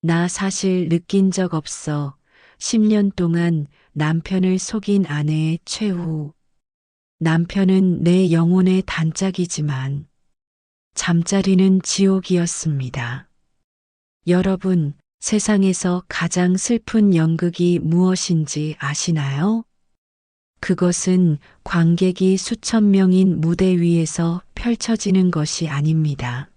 나 사실 느낀 적 없어. 10년 동안 남편을 속인 아내의 최후. 남편은 내 영혼의 단짝이지만 잠자리는 지옥이었습니다. 여러분, 세상에서 가장 슬픈 연극이 무엇인지 아시나요? 그것은 관객이 수천 명인 무대 위에서 펼쳐지는 것이 아닙니다.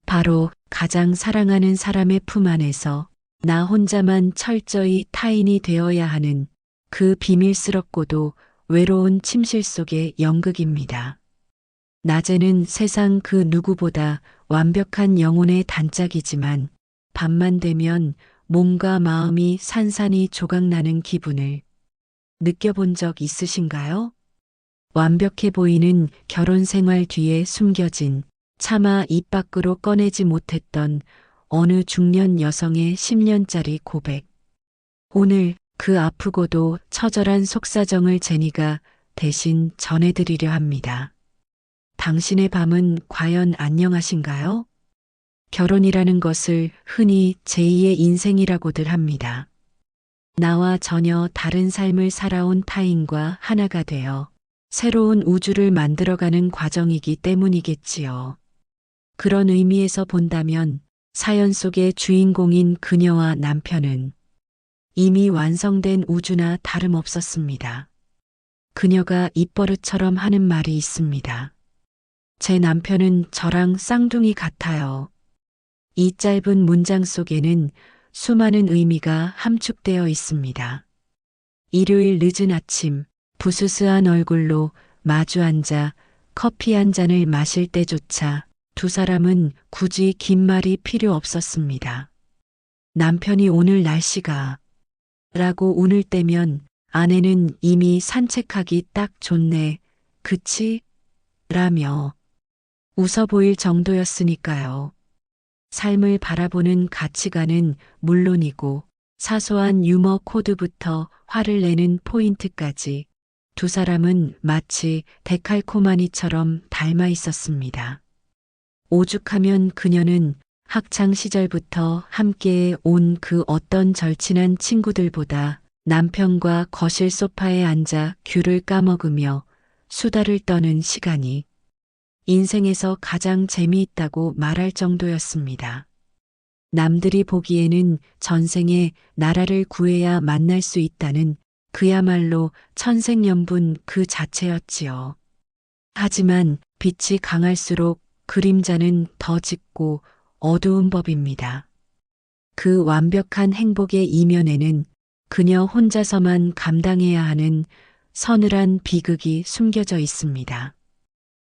바로 가장 사랑하는 사람의 품 안에서 나 혼자만 철저히 타인이 되어야 하는 그 비밀스럽고도 외로운 침실 속의 연극입니다. 낮에는 세상 그 누구보다 완벽한 영혼의 단짝이지만 밤만 되면 몸과 마음이 산산이 조각나는 기분을 느껴본 적 있으신가요? 완벽해 보이는 결혼 생활 뒤에 숨겨진 차마 입 밖으로 꺼내지 못했던 어느 중년 여성의 10년짜리 고백. 오늘 그 아프고도 처절한 속사정을 제니가 대신 전해드리려 합니다. 당신의 밤은 과연 안녕하신가요? 결혼이라는 것을 흔히 제2의 인생이라고들 합니다. 나와 전혀 다른 삶을 살아온 타인과 하나가 되어 새로운 우주를 만들어가는 과정이기 때문이겠지요. 그런 의미에서 본다면 사연 속의 주인공인 그녀와 남편은 이미 완성된 우주나 다름없었습니다. 그녀가 입버릇처럼 하는 말이 있습니다. 제 남편은 저랑 쌍둥이 같아요. 이 짧은 문장 속에는 수많은 의미가 함축되어 있습니다. 일요일 늦은 아침, 부스스한 얼굴로 마주 앉아 커피 한 잔을 마실 때조차 두 사람은 굳이 긴 말이 필요 없었습니다. 남편이 오늘 날씨가 라고 운을 떼면 아내는 이미 산책하기 딱 좋네. 그치? 라며 웃어 보일 정도였으니까요. 삶을 바라보는 가치관은 물론이고 사소한 유머 코드부터 화를 내는 포인트까지 두 사람은 마치 데칼코마니처럼 닮아 있었습니다. 오죽하면 그녀는 학창 시절부터 함께 온 그 어떤 절친한 친구들보다 남편과 거실 소파에 앉아 귤을 까먹으며 수다를 떠는 시간이 인생에서 가장 재미있다고 말할 정도였습니다. 남들이 보기에는 전생에 나라를 구해야 만날 수 있다는 그야말로 천생연분 그 자체였지요. 하지만 빛이 강할수록 그림자는 더 짙고 어두운 법입니다. 그 완벽한 행복의 이면에는 그녀 혼자서만 감당해야 하는 서늘한 비극이 숨겨져 있습니다.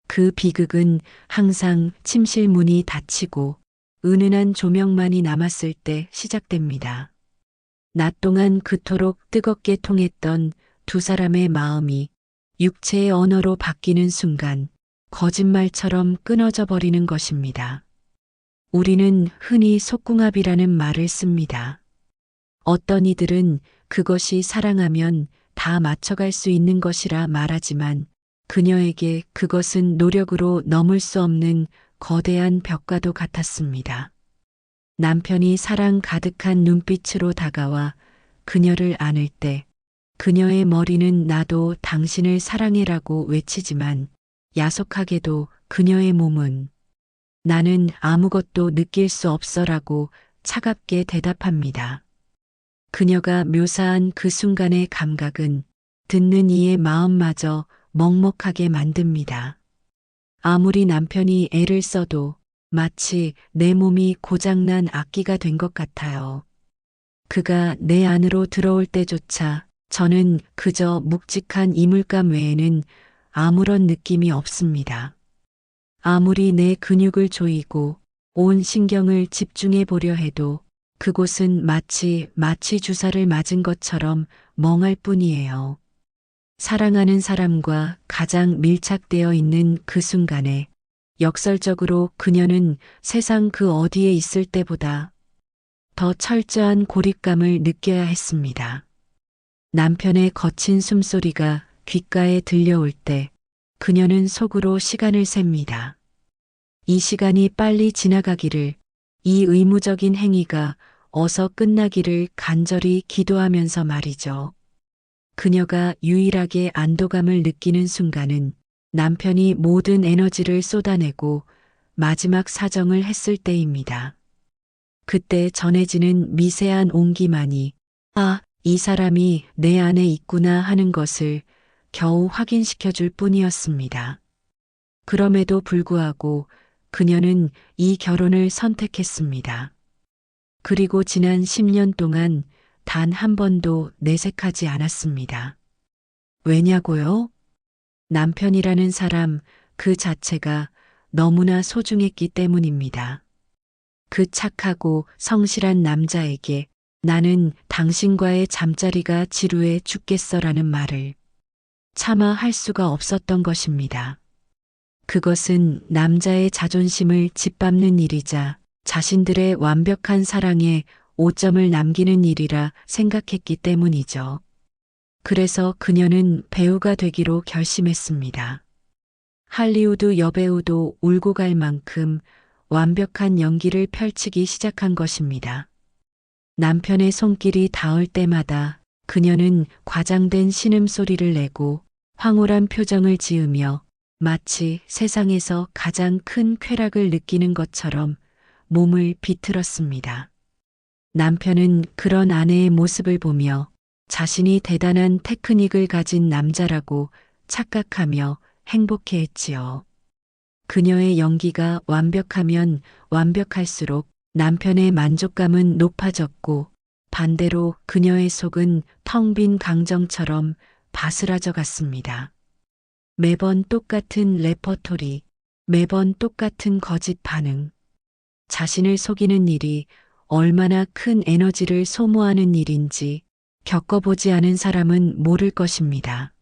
그 비극은 항상 침실 문이 닫히고 은은한 조명만이 남았을 때 시작됩니다. 낮 동안 그토록 뜨겁게 통했던 두 사람의 마음이 육체의 언어로 바뀌는 순간 거짓말처럼 끊어져 버리는 것입니다. 우리는 흔히 속궁합이라는 말을 씁니다. 어떤 이들은 그것이 사랑하면 다 맞춰갈 수 있는 것이라 말하지만 그녀에게 그것은 노력으로 넘을 수 없는 거대한 벽과도 같았습니다. 남편이 사랑 가득한 눈빛으로 다가와 그녀를 안을 때 그녀의 머리는 나도 당신을 사랑해라고 외치지만 야속하게도 그녀의 몸은 나는 아무것도 느낄 수 없어라고 차갑게 대답합니다. 그녀가 묘사한 그 순간의 감각은 듣는 이의 마음마저 먹먹하게 만듭니다. 아무리 남편이 애를 써도 마치 내 몸이 고장난 악기가 된 것 같아요. 그가 내 안으로 들어올 때조차 저는 그저 묵직한 이물감 외에는 아무런 느낌이 없습니다. 아무리 내 근육을 조이고 온 신경을 집중해 보려 해도 그곳은 마치 마취 주사를 맞은 것처럼 멍할 뿐이에요. 사랑하는 사람과 가장 밀착되어 있는 그 순간에 역설적으로 그녀는 세상 그 어디에 있을 때보다 더 철저한 고립감을 느껴야 했습니다. 남편의 거친 숨소리가 귓가에 들려올 때 그녀는 속으로 시간을 셉니다. 이 시간이 빨리 지나가기를, 이 의무적인 행위가 어서 끝나기를 간절히 기도하면서 말이죠. 그녀가 유일하게 안도감을 느끼는 순간은 남편이 모든 에너지를 쏟아내고 마지막 사정을 했을 때입니다. 그때 전해지는 미세한 온기만이 아, 이 사람이 내 안에 있구나 하는 것을 겨우 확인시켜 줄 뿐이었습니다. 그럼에도 불구하고 그녀는 이 결혼을 선택했습니다. 그리고 지난 10년 동안 단 한 번도 내색하지 않았습니다. 왜냐고요? 남편이라는 사람 그 자체가 너무나 소중했기 때문입니다. 그 착하고 성실한 남자에게 나는 당신과의 잠자리가 지루해 죽겠어라는 말을 차마 할 수가 없었던 것입니다. 그것은 남자의 자존심을 짓밟는 일이자 자신들의 완벽한 사랑에 오점을 남기는 일이라 생각했기 때문이죠. 그래서 그녀는 배우가 되기로 결심했습니다. 할리우드 여배우도 울고 갈 만큼 완벽한 연기를 펼치기 시작한 것입니다. 남편의 손길이 닿을 때마다 그녀는 과장된 신음소리를 내고 황홀한 표정을 지으며 마치 세상에서 가장 큰 쾌락을 느끼는 것처럼 몸을 비틀었습니다. 남편은 그런 아내의 모습을 보며 자신이 대단한 테크닉을 가진 남자라고 착각하며 행복해했지요. 그녀의 연기가 완벽하면 완벽할수록 남편의 만족감은 높아졌고 반대로 그녀의 속은 텅 빈 강정처럼 바스라져 갔습니다. 매번 똑같은 레퍼토리, 매번 똑같은 거짓 반응. 자신을 속이는 일이 얼마나 큰 에너지를 소모하는 일인지 겪어보지 않은 사람은 모를 것입니다.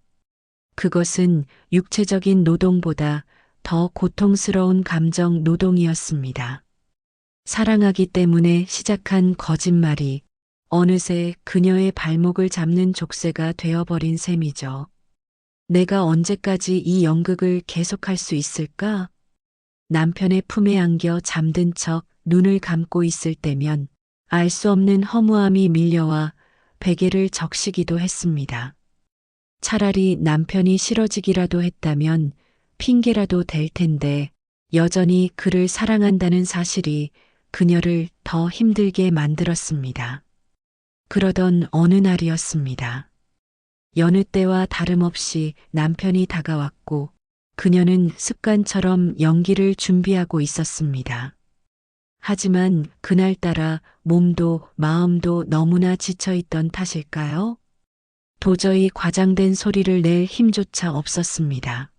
그것은 육체적인 노동보다 더 고통스러운 감정 노동이었습니다. 사랑하기 때문에 시작한 거짓말이 어느새 그녀의 발목을 잡는 족쇄가 되어버린 셈이죠. 내가 언제까지 이 연극을 계속할 수 있을까? 남편의 품에 안겨 잠든 척 눈을 감고 있을 때면 알 수 없는 허무함이 밀려와 베개를 적시기도 했습니다. 차라리 남편이 싫어지기라도 했다면 핑계라도 될 텐데 여전히 그를 사랑한다는 사실이 그녀를 더 힘들게 만들었습니다. 그러던 어느 날이었습니다. 여느 때와 다름없이 남편이 다가왔고 그녀는 습관처럼 연기를 준비하고 있었습니다. 하지만 그날따라 몸도 마음도 너무나 지쳐있던 탓일까요? 도저히 과장된 소리를 낼 힘조차 없었습니다.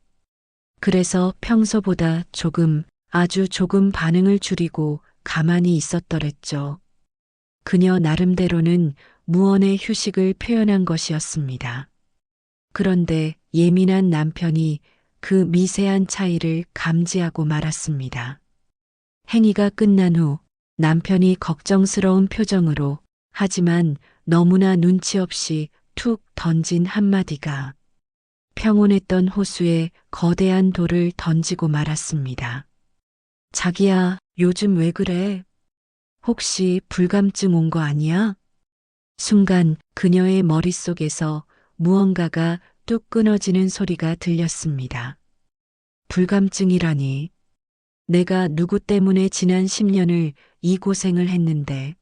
그래서 평소보다 조금, 아주 조금 반응을 줄이고 가만히 있었더랬죠. 그녀 나름대로는 무언의 휴식을 표현한 것이었습니다. 그런데 예민한 남편이 그 미세한 차이를 감지하고 말았습니다. 행위가 끝난 후 남편이 걱정스러운 표정으로 하지만 너무나 눈치 없이 툭 던진 한마디가 평온했던 호수에 거대한 돌을 던지고 말았습니다. 자기야, 요즘 왜 그래? 혹시 불감증 온 거 아니야? 순간 그녀의 머릿속에서 무언가가 뚝 끊어지는 소리가 들렸습니다. 불감증이라니. 내가 누구 때문에 지난 10년을 이 고생을 했는데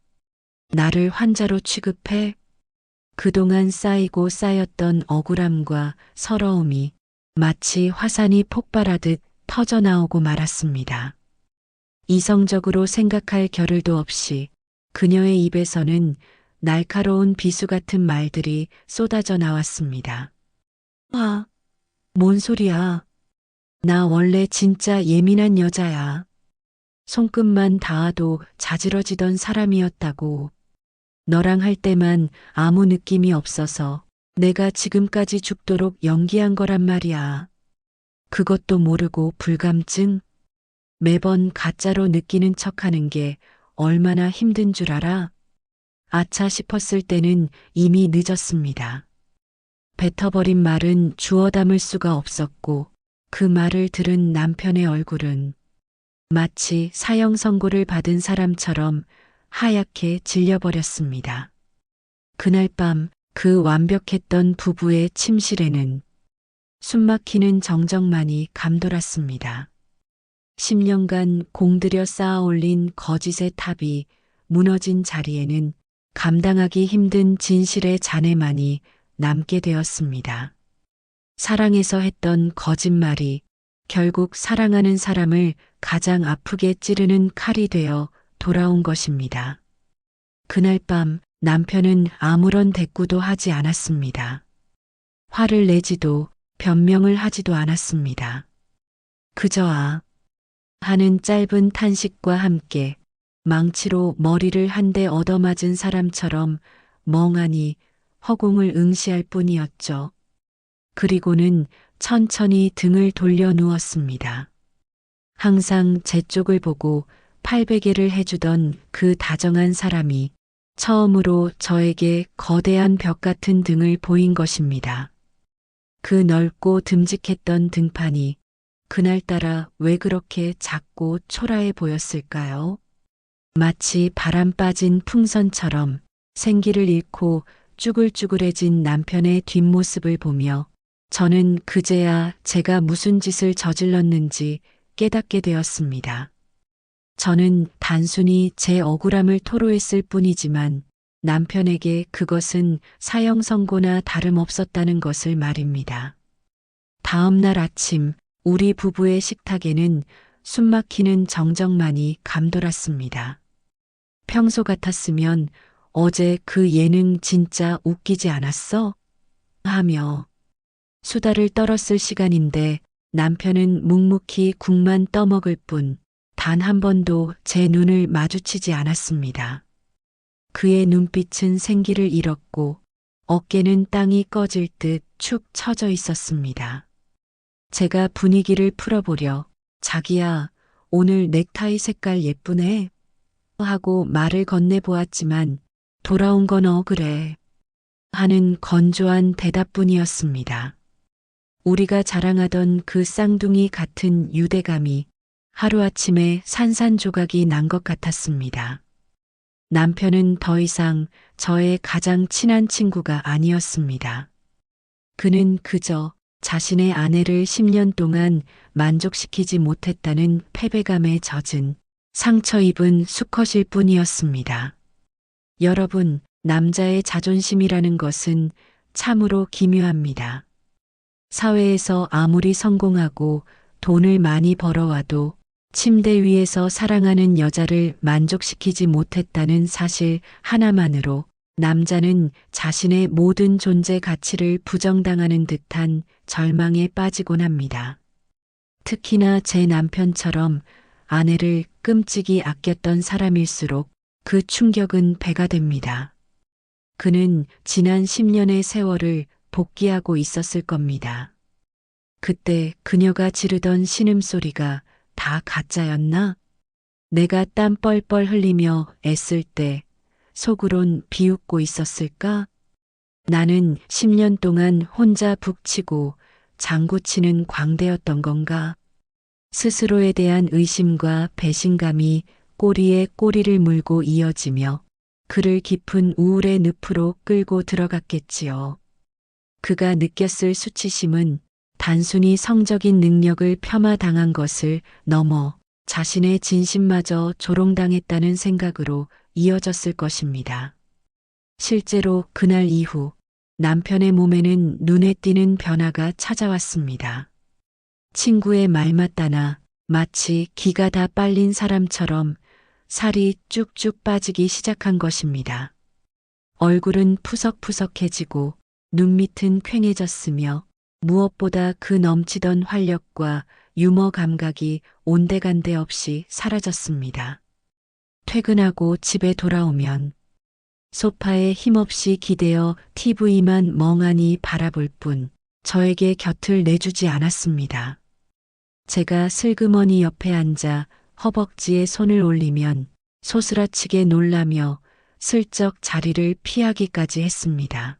나를 환자로 취급해? 그동안 쌓이고 쌓였던 억울함과 서러움이 마치 화산이 폭발하듯 터져나오고 말았습니다. 이성적으로 생각할 겨를도 없이 그녀의 입에서는 날카로운 비수 같은 말들이 쏟아져 나왔습니다. 아, 뭔 소리야. 나 원래 진짜 예민한 여자야. 손끝만 닿아도 자지러지던 사람이었다고. 너랑 할 때만 아무 느낌이 없어서 내가 지금까지 죽도록 연기한 거란 말이야. 그것도 모르고 불감증? 매번 가짜로 느끼는 척하는 게 얼마나 힘든 줄 알아? 아차 싶었을 때는 이미 늦었습니다. 뱉어버린 말은 주워 담을 수가 없었고 그 말을 들은 남편의 얼굴은 마치 사형 선고를 받은 사람처럼 하얗게 질려버렸습니다. 그날 밤 그 완벽했던 부부의 침실에는 숨막히는 정적만이 감돌았습니다. 10년간 공들여 쌓아 올린 거짓의 탑이 무너진 자리에는 감당하기 힘든 진실의 잔해만이 남게 되었습니다. 사랑해서 했던 거짓말이 결국 사랑하는 사람을 가장 아프게 찌르는 칼이 되어 돌아온 것입니다. 그날 밤 남편은 아무런 대꾸도 하지 않았습니다. 화를 내지도 변명을 하지도 않았습니다. 그저 하는 짧은 탄식과 함께 망치로 머리를 한 대 얻어맞은 사람처럼 멍하니 허공을 응시할 뿐이었죠. 그리고는 천천히 등을 돌려 누웠습니다. 항상 제 쪽을 보고 팔베개를 해주던 그 다정한 사람이 처음으로 저에게 거대한 벽 같은 등을 보인 것입니다. 그 넓고 듬직했던 등판이 그날따라 왜 그렇게 작고 초라해 보였을까요? 마치 바람 빠진 풍선처럼 생기를 잃고 쭈글쭈글해진 남편의 뒷모습을 보며 저는 그제야 제가 무슨 짓을 저질렀는지 깨닫게 되었습니다. 저는 단순히 제 억울함을 토로했을 뿐이지만 남편에게 그것은 사형 선고나 다름없었다는 것을 말입니다. 다음 날 아침 우리 부부의 식탁에는 숨막히는 정적만이 감돌았습니다. 평소 같았으면 어제 그 예능 진짜 웃기지 않았어? 하며 수다를 떨었을 시간인데 남편은 묵묵히 국만 떠먹을 뿐 단 한 번도 제 눈을 마주치지 않았습니다. 그의 눈빛은 생기를 잃었고 어깨는 땅이 꺼질 듯 축 처져 있었습니다. 제가 분위기를 풀어보려 자기야, 오늘 넥타이 색깔 예쁘네 하고 말을 건네보았지만 돌아온 건 그래 하는 건조한 대답뿐이었습니다. 우리가 자랑하던 그 쌍둥이 같은 유대감이 하루아침에 산산조각이 난 것 같았습니다. 남편은 더 이상 저의 가장 친한 친구가 아니었습니다. 그는 그저 자신의 아내를 10년 동안 만족시키지 못했다는 패배감에 젖은 상처 입은 수컷일 뿐이었습니다. 여러분, 남자의 자존심이라는 것은 참으로 기묘합니다. 사회에서 아무리 성공하고 돈을 많이 벌어와도 침대 위에서 사랑하는 여자를 만족시키지 못했다는 사실 하나만으로 남자는 자신의 모든 존재 가치를 부정당하는 듯한 절망에 빠지곤 합니다. 특히나 제 남편처럼 아내를 끔찍이 아꼈던 사람일수록 그 충격은 배가 됩니다. 그는 지난 10년의 세월을 복귀하고 있었을 겁니다. 그때 그녀가 지르던 신음소리가 다 가짜였나? 내가 땀 뻘뻘 흘리며 애쓸 때 속으론 비웃고 있었을까? 나는 10년 동안 혼자 북치고 장구치는 광대였던 건가? 스스로에 대한 의심과 배신감이 꼬리에 꼬리를 물고 이어지며 그를 깊은 우울의 늪으로 끌고 들어갔겠지요. 그가 느꼈을 수치심은 단순히 성적인 능력을 폄하당한 것을 넘어 자신의 진심마저 조롱당했다는 생각으로 이어졌을 것입니다. 실제로 그날 이후 남편의 몸에는 눈에 띄는 변화가 찾아왔습니다. 친구의 말 맞다나 마치 기가 다 빨린 사람처럼 살이 쭉쭉 빠지기 시작한 것입니다. 얼굴은 푸석푸석해지고 눈밑은 퀭해졌으며 무엇보다 그 넘치던 활력과 유머 감각이 온데간데 없이 사라졌습니다. 퇴근하고 집에 돌아오면 소파에 힘없이 기대어 TV만 멍하니 바라볼 뿐 저에게 곁을 내주지 않았습니다. 제가 슬그머니 옆에 앉아 허벅지에 손을 올리면 소스라치게 놀라며 슬쩍 자리를 피하기까지 했습니다.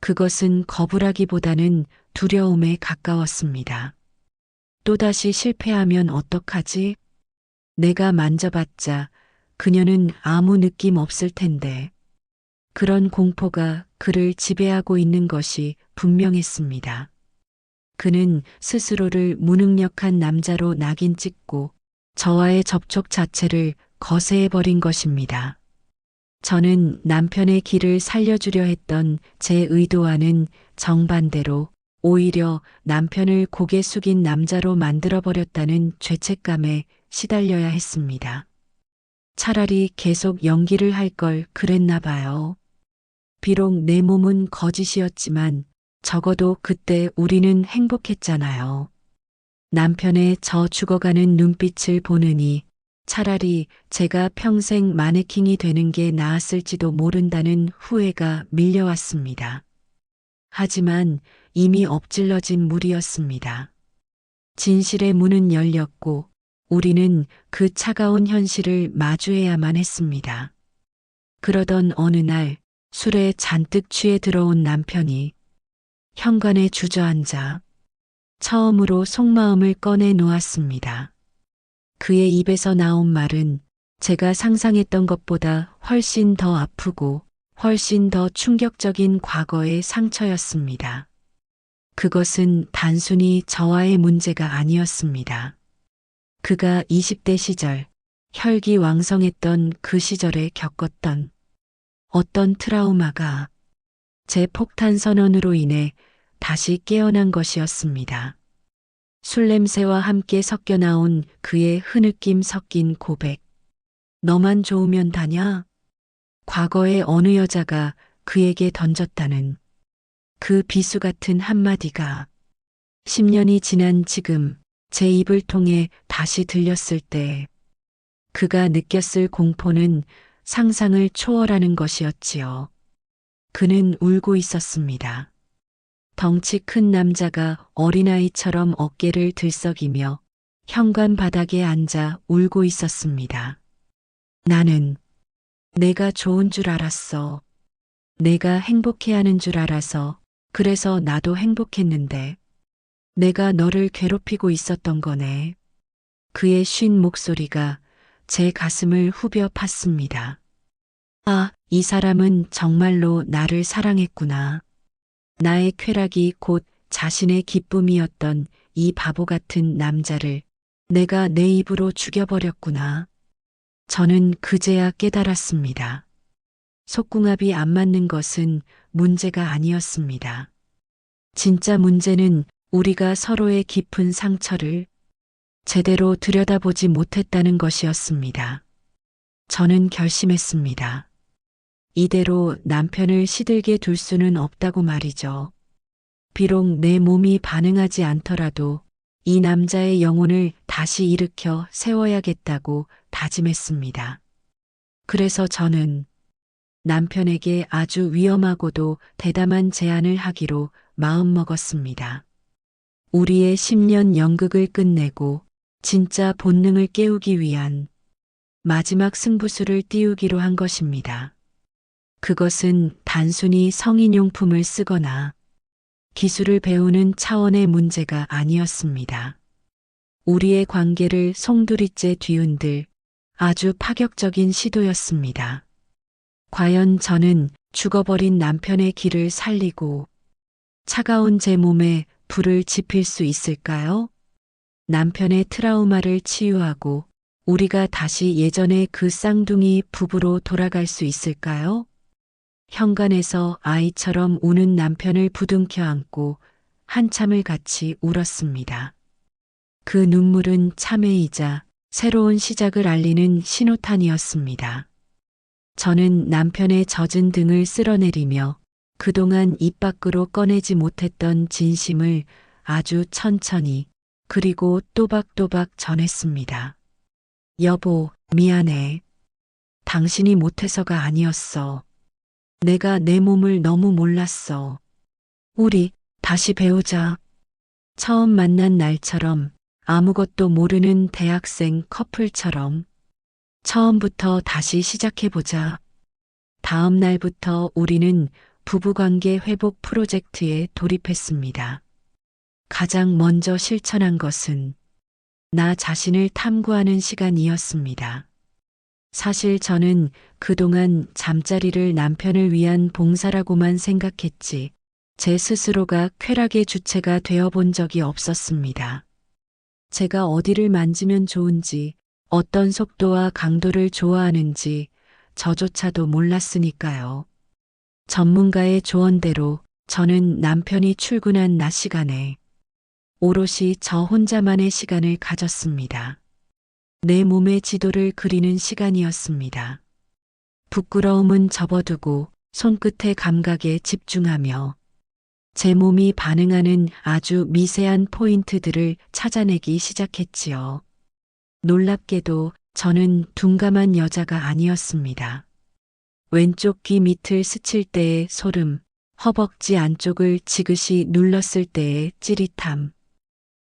그것은 거부라기보다는 두려움에 가까웠습니다. 또다시 실패하면 어떡하지? 내가 만져봤자 그녀는 아무 느낌 없을 텐데 그런 공포가 그를 지배하고 있는 것이 분명했습니다. 그는 스스로를 무능력한 남자로 낙인 찍고 저와의 접촉 자체를 거세해버린 것입니다. 저는 남편의 길을 살려주려 했던 제 의도와는 정반대로 오히려 남편을 고개 숙인 남자로 만들어버렸다는 죄책감에 시달려야 했습니다. 차라리 계속 연기를 할 걸 그랬나 봐요. 비록 내 몸은 거짓이었지만 적어도 그때 우리는 행복했잖아요. 남편의 저 죽어가는 눈빛을 보느니 차라리 제가 평생 마네킹이 되는 게 나았을지도 모른다는 후회가 밀려왔습니다. 하지만 이미 엎질러진 물이었습니다. 진실의 문은 열렸고 우리는 그 차가운 현실을 마주해야만 했습니다. 그러던 어느 날 술에 잔뜩 취해 들어온 남편이 현관에 주저앉아 처음으로 속마음을 꺼내 놓았습니다. 그의 입에서 나온 말은 제가 상상했던 것보다 훨씬 더 아프고 훨씬 더 충격적인 과거의 상처였습니다. 그것은 단순히 저와의 문제가 아니었습니다. 그가 20대 시절, 혈기왕성했던 그 시절에 겪었던 어떤 트라우마가 제 폭탄 선언으로 인해 다시 깨어난 것이었습니다. 술 냄새와 함께 섞여 나온 그의 흐느낌 섞인 고백. 너만 좋으면 다냐? 과거의 어느 여자가 그에게 던졌다는 그 비수 같은 한마디가 10년이 지난 지금 제 입을 통해 다시 들렸을 때 그가 느꼈을 공포는 상상을 초월하는 것이었지요. 그는 울고 있었습니다. 덩치 큰 남자가 어린아이처럼 어깨를 들썩이며 현관 바닥에 앉아 울고 있었습니다. 나는 내가 좋은 줄 알았어. 내가 행복해하는 줄 알아서 그래서 나도 행복했는데 내가 너를 괴롭히고 있었던 거네. 그의 쉰 목소리가 제 가슴을 후벼 팠습니다. 아, 이 사람은 정말로 나를 사랑했구나. 나의 쾌락이 곧 자신의 기쁨이었던 이 바보 같은 남자를 내가 내 입으로 죽여버렸구나. 저는 그제야 깨달았습니다. 속궁합이 안 맞는 것은 문제가 아니었습니다. 진짜 문제는 우리가 서로의 깊은 상처를 제대로 들여다보지 못했다는 것이었습니다. 저는 결심했습니다. 이대로 남편을 시들게 둘 수는 없다고 말이죠. 비록 내 몸이 반응하지 않더라도 이 남자의 영혼을 다시 일으켜 세워야겠다고 다짐했습니다. 그래서 저는 남편에게 아주 위험하고도 대담한 제안을 하기로 마음먹었습니다. 우리의 10년 연극을 끝내고 진짜 본능을 깨우기 위한 마지막 승부수를 띄우기로 한 것입니다. 그것은 단순히 성인용품을 쓰거나 기술을 배우는 차원의 문제가 아니었습니다. 우리의 관계를 송두리째 뒤흔들 아주 파격적인 시도였습니다. 과연 저는 죽어버린 남편의 길을 살리고 차가운 제 몸에 불을 지필 수 있을까요? 남편의 트라우마를 치유하고 우리가 다시 예전의 그 쌍둥이 부부로 돌아갈 수 있을까요? 현관에서 아이처럼 우는 남편을 부둥켜 안고 한참을 같이 울었습니다. 그 눈물은 참회이자 새로운 시작을 알리는 신호탄이었습니다. 저는 남편의 젖은 등을 쓸어내리며 그동안 입 밖으로 꺼내지 못했던 진심을 아주 천천히 그리고 또박또박 전했습니다. 여보, 미안해. 당신이 못해서가 아니었어. 내가 내 몸을 너무 몰랐어. 우리 다시 배우자. 처음 만난 날처럼 아무것도 모르는 대학생 커플처럼 처음부터 다시 시작해보자. 다음 날부터 우리는 부부관계 회복 프로젝트에 돌입했습니다. 가장 먼저 실천한 것은 나 자신을 탐구하는 시간이었습니다. 사실 저는 그동안 잠자리를 남편을 위한 봉사라고만 생각했지, 제 스스로가 쾌락의 주체가 되어 본 적이 없었습니다. 제가 어디를 만지면 좋은지, 어떤 속도와 강도를 좋아하는지 저조차도 몰랐으니까요. 전문가의 조언대로 저는 남편이 출근한 낮 시간에 오롯이 저 혼자만의 시간을 가졌습니다. 내 몸의 지도를 그리는 시간이었습니다. 부끄러움은 접어두고 손끝의 감각에 집중하며 제 몸이 반응하는 아주 미세한 포인트들을 찾아내기 시작했지요. 놀랍게도 저는 둔감한 여자가 아니었습니다. 왼쪽 귀 밑을 스칠 때의 소름, 허벅지 안쪽을 지그시 눌렀을 때의 찌릿함,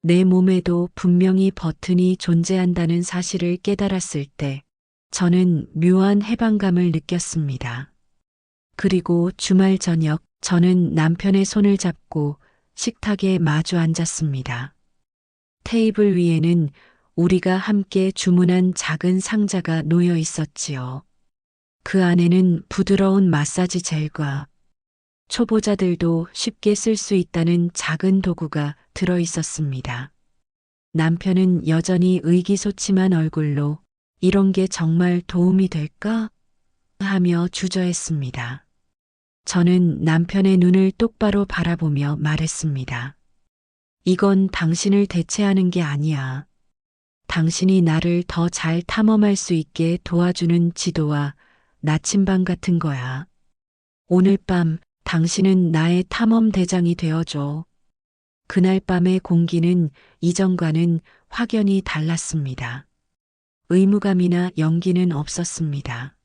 내 몸에도 분명히 버튼이 존재한다는 사실을 깨달았을 때 저는 묘한 해방감을 느꼈습니다. 그리고 주말 저녁 저는 남편의 손을 잡고 식탁에 마주 앉았습니다. 테이블 위에는 우리가 함께 주문한 작은 상자가 놓여 있었지요. 그 안에는 부드러운 마사지 젤과 초보자들도 쉽게 쓸 수 있다는 작은 도구가 들어 있었습니다. 남편은 여전히 의기소침한 얼굴로 이런 게 정말 도움이 될까? 하며 주저했습니다. 저는 남편의 눈을 똑바로 바라보며 말했습니다. 이건 당신을 대체하는 게 아니야. 당신이 나를 더 잘 탐험할 수 있게 도와주는 지도와 나침반 같은 거야. 오늘 밤 당신은 나의 탐험 대장이 되어줘. 그날 밤의 공기는 이전과는 확연히 달랐습니다. 의무감이나 연기는 없었습니다.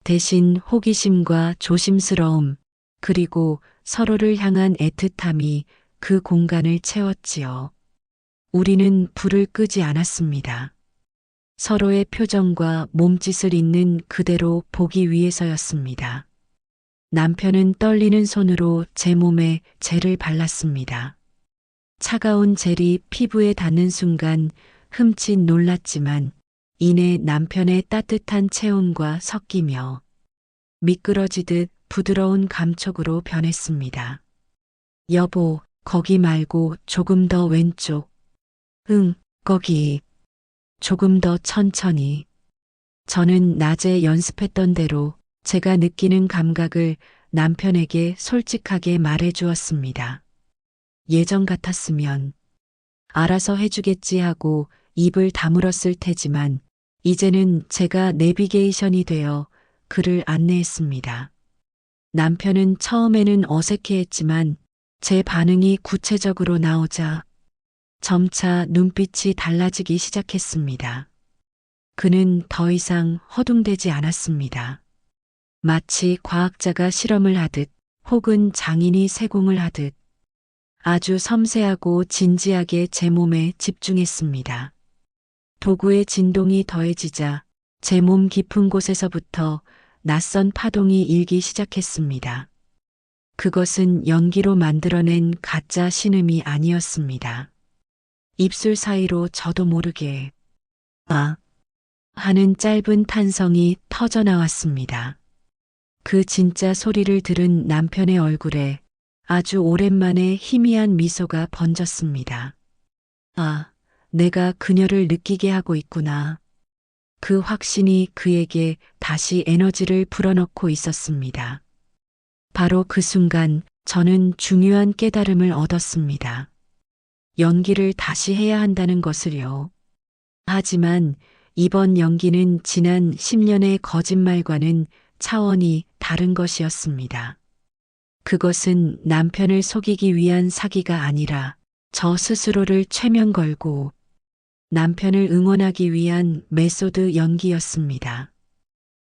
대신 호기심과 조심스러움, 그리고 서로를 향한 애틋함이 그 공간을 채웠지요. 우리는 불을 끄지 않았습니다. 서로의 표정과 몸짓을 있는 그대로 보기 위해서였습니다. 남편은 떨리는 손으로 제 몸에 젤을 발랐습니다. 차가운 젤이 피부에 닿는 순간 흠칫 놀랐지만 이내 남편의 따뜻한 체온과 섞이며 미끄러지듯 부드러운 감촉으로 변했습니다. 여보, 거기 말고 조금 더 왼쪽. 응, 거기. 조금 더 천천히. 저는 낮에 연습했던 대로 제가 느끼는 감각을 남편에게 솔직하게 말해 주었습니다. 예전 같았으면 알아서 해주겠지 하고 입을 다물었을 테지만 이제는 제가 내비게이션이 되어 그를 안내했습니다. 남편은 처음에는 어색해했지만 제 반응이 구체적으로 나오자 점차 눈빛이 달라지기 시작했습니다. 그는 더 이상 허둥대지 않았습니다. 마치 과학자가 실험을 하듯 혹은 장인이 세공을 하듯 아주 섬세하고 진지하게 제 몸에 집중했습니다. 도구의 진동이 더해지자 제 몸 깊은 곳에서부터 낯선 파동이 일기 시작했습니다. 그것은 연기로 만들어낸 가짜 신음이 아니었습니다. 입술 사이로 저도 모르게 아 하는 짧은 탄성이 터져 나왔습니다. 그 진짜 소리를 들은 남편의 얼굴에 아주 오랜만에 희미한 미소가 번졌습니다. 아, 내가 그녀를 느끼게 하고 있구나. 그 확신이 그에게 다시 에너지를 불어넣고 있었습니다. 바로 그 순간 저는 중요한 깨달음을 얻었습니다. 연기를 다시 해야 한다는 것을요. 하지만 이번 연기는 지난 10년의 거짓말과는 차원이 다른 것이었습니다. 그것은 남편을 속이기 위한 사기가 아니라 저 스스로를 최면 걸고 남편을 응원하기 위한 메소드 연기였습니다.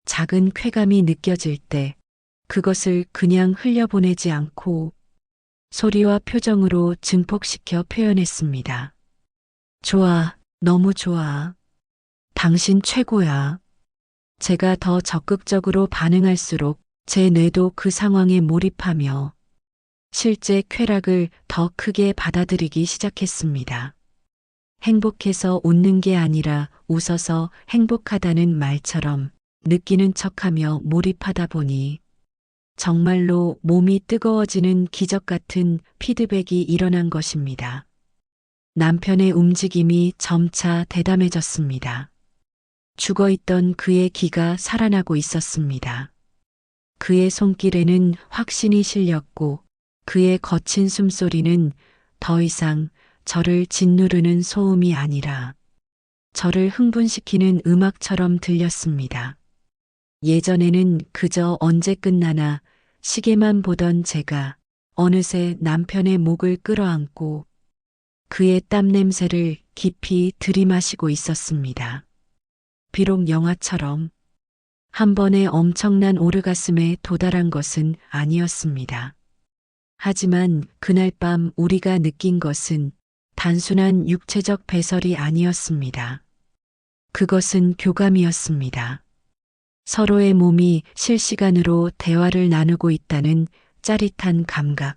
작은 쾌감이 느껴질 때 그것을 그냥 흘려보내지 않고 소리와 표정으로 증폭시켜 표현했습니다. 좋아, 너무 좋아. 당신 최고야. 제가 더 적극적으로 반응할수록 제 뇌도 그 상황에 몰입하며 실제 쾌락을 더 크게 받아들이기 시작했습니다. 행복해서 웃는 게 아니라 웃어서 행복하다는 말처럼 느끼는 척하며 몰입하다 보니 정말로 몸이 뜨거워지는 기적 같은 피드백이 일어난 것입니다. 남편의 움직임이 점차 대담해졌습니다. 죽어있던 그의 기가 살아나고 있었습니다. 그의 손길에는 확신이 실렸고 그의 거친 숨소리는 더 이상 저를 짓누르는 소음이 아니라 저를 흥분시키는 음악처럼 들렸습니다. 예전에는 그저 언제 끝나나 시계만 보던 제가 어느새 남편의 목을 끌어안고 그의 땀 냄새를 깊이 들이마시고 있었습니다. 비록 영화처럼 한 번에 엄청난 오르가슴에 도달한 것은 아니었습니다. 하지만 그날 밤 우리가 느낀 것은 단순한 육체적 배설이 아니었습니다. 그것은 교감이었습니다. 서로의 몸이 실시간으로 대화를 나누고 있다는 짜릿한 감각.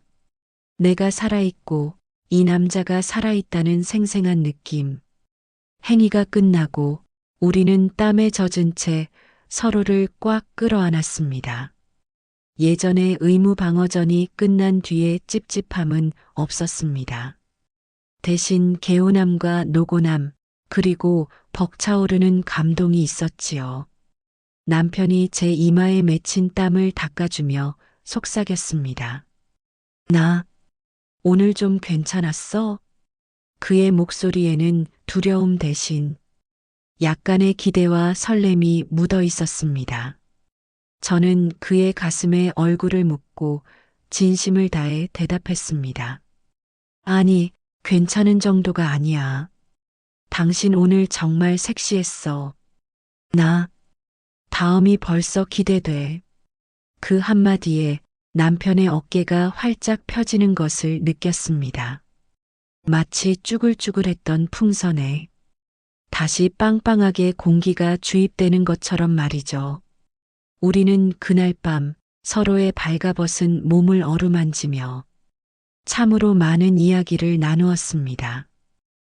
내가 살아있고 이 남자가 살아있다는 생생한 느낌. 행위가 끝나고 우리는 땀에 젖은 채 서로를 꽉 끌어안았습니다. 예전의 의무방어전이 끝난 뒤의 찝찝함은 없었습니다. 대신 개운함과 노곤함, 그리고 벅차오르는 감동이 있었지요. 남편이 제 이마에 맺힌 땀을 닦아주며 속삭였습니다. 나 오늘 좀 괜찮았어? 그의 목소리에는 두려움 대신 약간의 기대와 설렘이 묻어 있었습니다. 저는 그의 가슴에 얼굴을 묻고 진심을 다해 대답했습니다. 아니, 괜찮은 정도가 아니야. 당신 오늘 정말 섹시했어. 나 다음이 벌써 기대돼. 그 한마디에 남편의 어깨가 활짝 펴지는 것을 느꼈습니다. 마치 쭈글쭈글했던 풍선에 다시 빵빵하게 공기가 주입되는 것처럼 말이죠. 우리는 그날 밤 서로의 발가벗은 몸을 어루만지며 참으로 많은 이야기를 나누었습니다.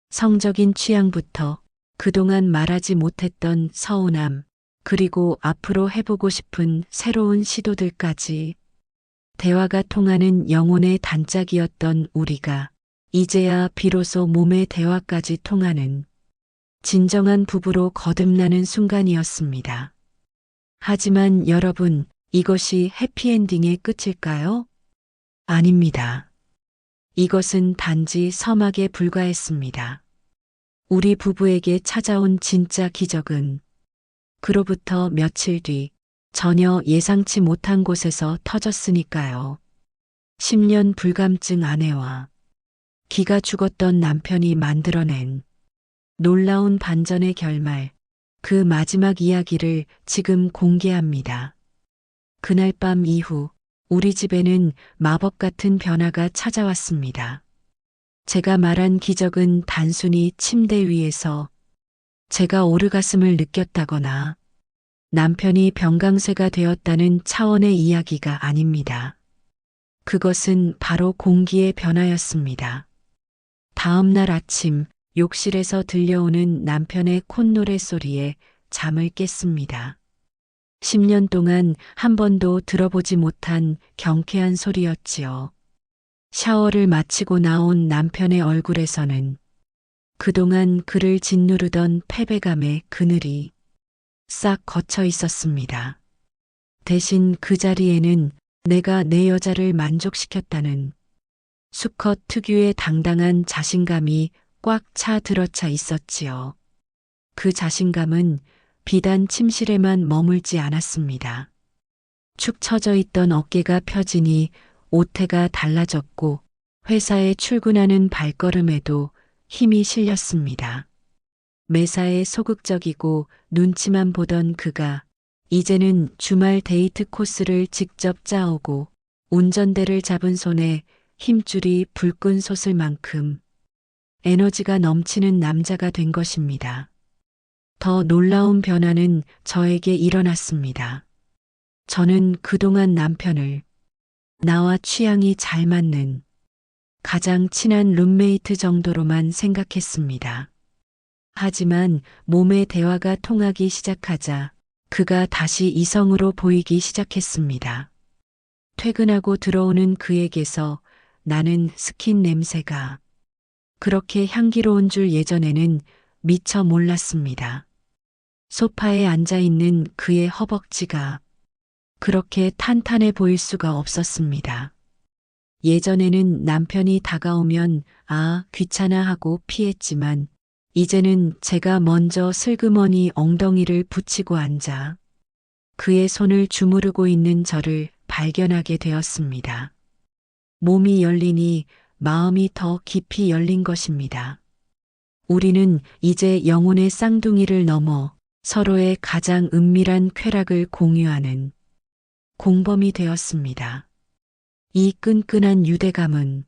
성적인 취향부터 그동안 말하지 못했던 서운함, 그리고 앞으로 해보고 싶은 새로운 시도들까지 대화가 통하는 영혼의 단짝이었던 우리가 이제야 비로소 몸의 대화까지 통하는 진정한 부부로 거듭나는 순간이었습니다. 하지만 여러분, 이것이 해피엔딩의 끝일까요? 아닙니다. 이것은 단지 서막에 불과했습니다. 우리 부부에게 찾아온 진짜 기적은 그로부터 며칠 뒤 전혀 예상치 못한 곳에서 터졌으니까요. 10년 불감증 아내와 기가 죽었던 남편이 만들어낸 놀라운 반전의 결말, 그 마지막 이야기를 지금 공개합니다. 그날 밤 이후 우리 집에는 마법 같은 변화가 찾아왔습니다. 제가 말한 기적은 단순히 침대 위에서 제가 오르가슴을 느꼈다거나 남편이 병강세가 되었다는 차원의 이야기가 아닙니다. 그것은 바로 공기의 변화였습니다. 다음 날 아침 욕실에서 들려오는 남편의 콧노래 소리에 잠을 깼습니다. 10년 동안 한 번도 들어보지 못한 경쾌한 소리였지요. 샤워를 마치고 나온 남편의 얼굴에서는 그동안 그를 짓누르던 패배감의 그늘이 싹 걷혀 있었습니다. 대신 그 자리에는 내가 내 여자를 만족시켰다는 수컷 특유의 당당한 자신감이 꽉 차 들어차 있었지요. 그 자신감은 비단 침실에만 머물지 않았습니다. 축 처져 있던 어깨가 펴지니 옷태가 달라졌고 회사에 출근하는 발걸음에도 힘이 실렸습니다. 매사에 소극적이고 눈치만 보던 그가 이제는 주말 데이트 코스를 직접 짜오고 운전대를 잡은 손에 힘줄이 불끈 솟을 만큼 에너지가 넘치는 남자가 된 것입니다. 더 놀라운 변화는 저에게 일어났습니다. 저는 그동안 남편을 나와 취향이 잘 맞는 가장 친한 룸메이트 정도로만 생각했습니다. 하지만 몸의 대화가 통하기 시작하자 그가 다시 이성으로 보이기 시작했습니다. 퇴근하고 들어오는 그에게서 나는 스킨 냄새가 그렇게 향기로운 줄 예전에는 미처 몰랐습니다. 소파에 앉아 있는 그의 허벅지가 그렇게 탄탄해 보일 수가 없었습니다. 예전에는 남편이 다가오면 귀찮아 하고 피했지만 이제는 제가 먼저 슬그머니 엉덩이를 붙이고 앉아 그의 손을 주무르고 있는 저를 발견하게 되었습니다. 몸이 열리니 마음이 더 깊이 열린 것입니다. 우리는 이제 영혼의 쌍둥이를 넘어 서로의 가장 은밀한 쾌락을 공유하는 공범이 되었습니다. 이 끈끈한 유대감은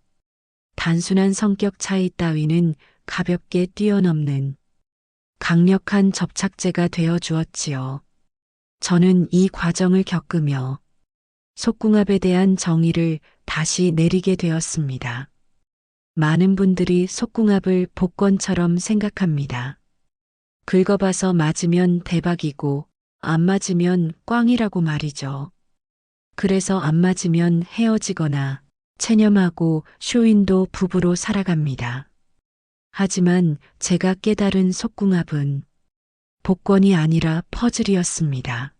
단순한 성격 차이 따위는 가볍게 뛰어넘는 강력한 접착제가 되어 주었지요. 저는 이 과정을 겪으며 속궁합에 대한 정의를 다시 내리게 되었습니다. 많은 분들이 속궁합을 복권처럼 생각합니다. 긁어봐서 맞으면 대박이고 안 맞으면 꽝이라고 말이죠. 그래서 안 맞으면 헤어지거나 체념하고 쇼윈도 부부로 살아갑니다. 하지만 제가 깨달은 속궁합은 복권이 아니라 퍼즐이었습니다.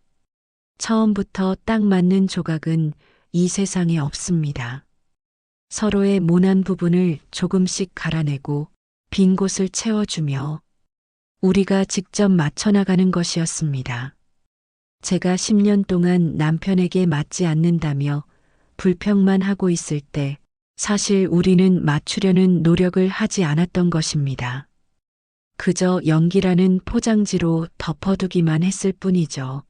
처음부터 딱 맞는 조각은 이 세상에 없습니다. 서로의 모난 부분을 조금씩 갈아내고 빈 곳을 채워주며 우리가 직접 맞춰나가는 것이었습니다. 제가 10년 동안 남편에게 맞지 않는다며 불평만 하고 있을 때 사실 우리는 맞추려는 노력을 하지 않았던 것입니다. 그저 연기라는 포장지로 덮어두기만 했을 뿐이죠.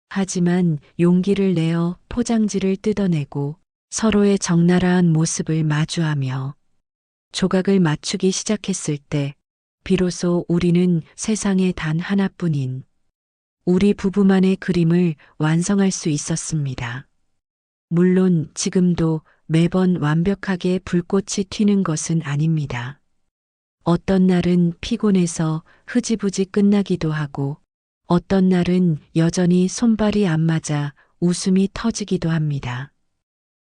하지만 용기를 내어 포장지를 뜯어내고 서로의 적나라한 모습을 마주하며 조각을 맞추기 시작했을 때 비로소 우리는 세상에 단 하나뿐인 우리 부부만의 그림을 완성할 수 있었습니다. 물론 지금도 매번 완벽하게 불꽃이 튀는 것은 아닙니다. 어떤 날은 피곤해서 흐지부지 끝나기도 하고 어떤 날은 여전히 손발이 안 맞아 웃음이 터지기도 합니다.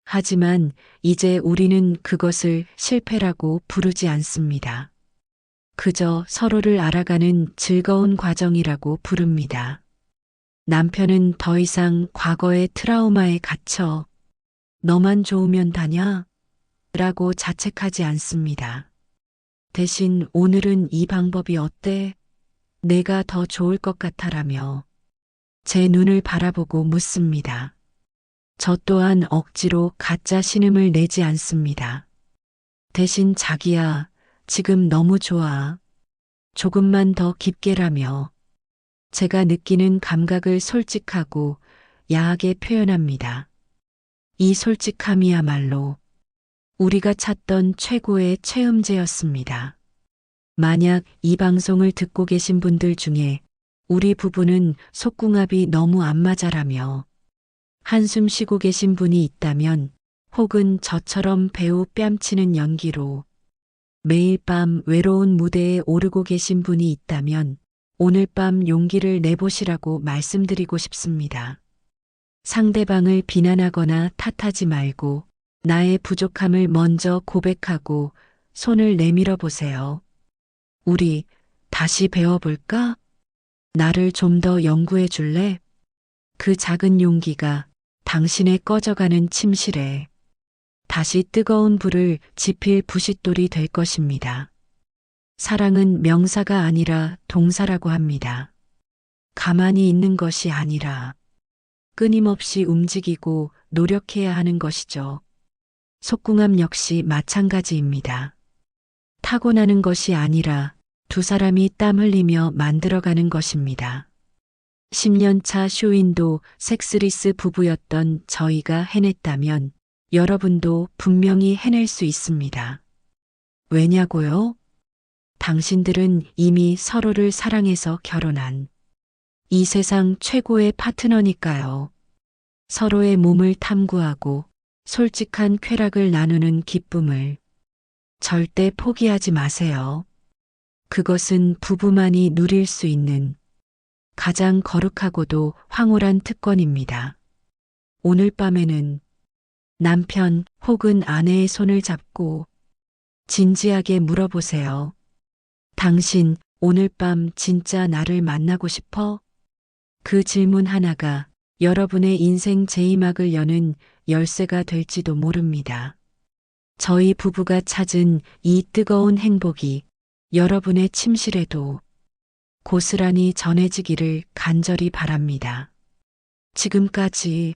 하지만 이제 우리는 그것을 실패라고 부르지 않습니다. 그저 서로를 알아가는 즐거운 과정이라고 부릅니다. 남편은 더 이상 과거의 트라우마에 갇혀 너만 좋으면 다냐? 라고 자책하지 않습니다. 대신 오늘은 이 방법이 어때? 내가 더 좋을 것 같아라며 제 눈을 바라보고 묻습니다. 저 또한 억지로 가짜 신음을 내지 않습니다. 대신 자기야, 지금 너무 좋아. 조금만 더 깊게라며 제가 느끼는 감각을 솔직하고 야하게 표현합니다. 이 솔직함이야말로 우리가 찾던 최고의 체험제였습니다. 만약 이 방송을 듣고 계신 분들 중에 우리 부부는 속궁합이 너무 안 맞아라며 한숨 쉬고 계신 분이 있다면 혹은 저처럼 배우 뺨치는 연기로 매일 밤 외로운 무대에 오르고 계신 분이 있다면 오늘 밤 용기를 내보시라고 말씀드리고 싶습니다. 상대방을 비난하거나 탓하지 말고 나의 부족함을 먼저 고백하고 손을 내밀어 보세요. 우리 다시 배워볼까? 나를 좀 더 연구해 줄래? 그 작은 용기가 당신의 꺼져가는 침실에 다시 뜨거운 불을 지필 부싯돌이 될 것입니다. 사랑은 명사가 아니라 동사라고 합니다. 가만히 있는 것이 아니라 끊임없이 움직이고 노력해야 하는 것이죠. 속궁합 역시 마찬가지입니다. 타고나는 것이 아니라 두 사람이 땀 흘리며 만들어가는 것입니다. 10년 차 쇼윈도 섹스리스 부부였던 저희가 해냈다면 여러분도 분명히 해낼 수 있습니다. 왜냐고요? 당신들은 이미 서로를 사랑해서 결혼한 이 세상 최고의 파트너니까요. 서로의 몸을 탐구하고 솔직한 쾌락을 나누는 기쁨을 절대 포기하지 마세요. 그것은 부부만이 누릴 수 있는 가장 거룩하고도 황홀한 특권입니다. 오늘 밤에는 남편 혹은 아내의 손을 잡고 진지하게 물어보세요. 당신 오늘 밤 진짜 나를 만나고 싶어? 그 질문 하나가 여러분의 인생 제2막을 여는 열쇠가 될지도 모릅니다. 저희 부부가 찾은 이 뜨거운 행복이 여러분의 침실에도 고스란히 전해지기를 간절히 바랍니다. 지금까지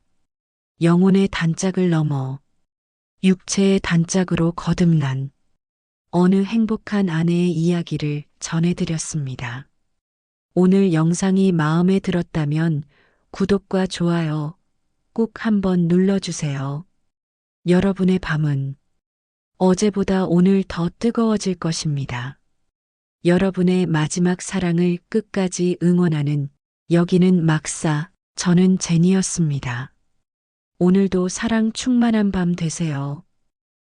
영혼의 단짝을 넘어 육체의 단짝으로 거듭난 어느 행복한 아내의 이야기를 전해드렸습니다. 오늘 영상이 마음에 들었다면 구독과 좋아요 꼭 한번 눌러주세요. 여러분의 밤은 어제보다 오늘 더 뜨거워질 것입니다. 여러분의 마지막 사랑을 끝까지 응원하는 여기는 막사, 저는 제니였습니다. 오늘도 사랑 충만한 밤 되세요.